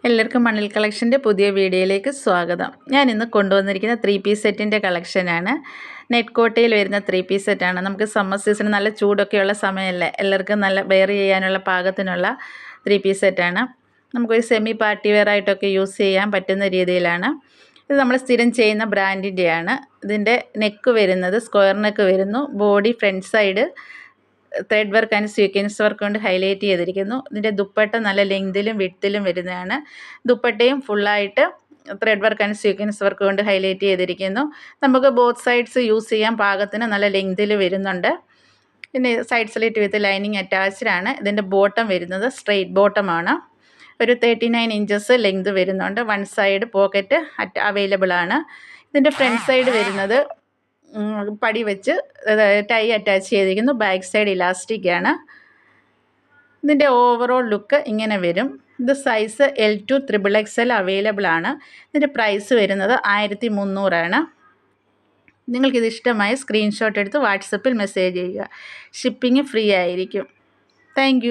എല്ലാവർക്കും മണ്ണിൽ കളക്ഷൻ്റെ പുതിയ വീഡിയോയിലേക്ക് സ്വാഗതം. ഞാൻ ഇന്ന് കൊണ്ടുവന്നിരിക്കുന്ന 3 പീസ് സെറ്റിൻ്റെ കളക്ഷനാണ്. നെറ്റ് കോട്ടയിൽ വരുന്ന 3 പീസ് സെറ്റാണ്. നമുക്ക് സമ്മർ സീസൺ നല്ല ചൂടൊക്കെയുള്ള സമയമല്ലേ, എല്ലാവർക്കും നല്ല വെയർ ചെയ്യാനുള്ള പാകത്തിനുള്ള 3 പീസ് സെറ്റാണ്. നമുക്കൊരു സെമി പാർട്ടി വെയർ ആയിട്ടൊക്കെ യൂസ് ചെയ്യാൻ പറ്റുന്ന രീതിയിലാണ്. ഇത് നമ്മൾ സ്ഥിരം ചെയ്യുന്ന ബ്രാൻഡിൻ്റെയാണ്. ഇതിൻ്റെ നെക്ക് വരുന്നത് സ്ക്വയർ നെക്ക് വരുന്നു. Body front side thread work and sequins work കൊണ്ട് ഹൈലൈറ്റ് ചെയ്തിരിക്കുന്നു. ഇതിൻ്റെ ദുപ്പട്ട നല്ല ലെങ്തിലും വിഡ്ത്തിലും വരുന്നതാണ്. ദുപ്പട്ടയും ഫുള്ളായിട്ട് thread work and sequins work കൊണ്ട് ഹൈലൈറ്റ് ചെയ്തിരിക്കുന്നു. നമുക്ക് ബോത്ത് സൈഡ്സ് യൂസ് ചെയ്യാൻ പാകത്തിന് നല്ല ലെങ്തിൽ വരുന്നുണ്ട്. പിന്നെ side slit with lining attached ആണ്. ഇതിൻ്റെ ബോട്ടം വരുന്നത് സ്ട്രെയിറ്റ് ബോട്ടമാണ്. ഒരു 39 ഇഞ്ചസ് ലെങ്ത് വരുന്നുണ്ട്. വൺ സൈഡ് പോക്കറ്റ് അവൈലബിൾ ആണ്. ഇതിൻ്റെ ഫ്രണ്ട് സൈഡ് വരുന്നത് പടി വെച്ച് ടൈ അറ്റാച്ച് ചെയ്തിരിക്കുന്നു. ബാക്ക് സൈഡ് ഇലാസ്റ്റിക് ആണ്. ഇതിൻ്റെ ഓവറോൾ ലുക്ക് ഇങ്ങനെ വരും. ഇത് സൈസ് L2 XXL അവൈലബിൾ ആണ്. ഇതിൻ്റെ പ്രൈസ് വരുന്നത് 1300 ആണ്. നിങ്ങൾക്കിത് ഇഷ്ടമായി സ്ക്രീൻഷോട്ട് എടുത്ത് വാട്സപ്പിൽ മെസ്സേജ് ചെയ്യുക. ഷിപ്പിംഗ് ഫ്രീ ആയിരിക്കും. താങ്ക്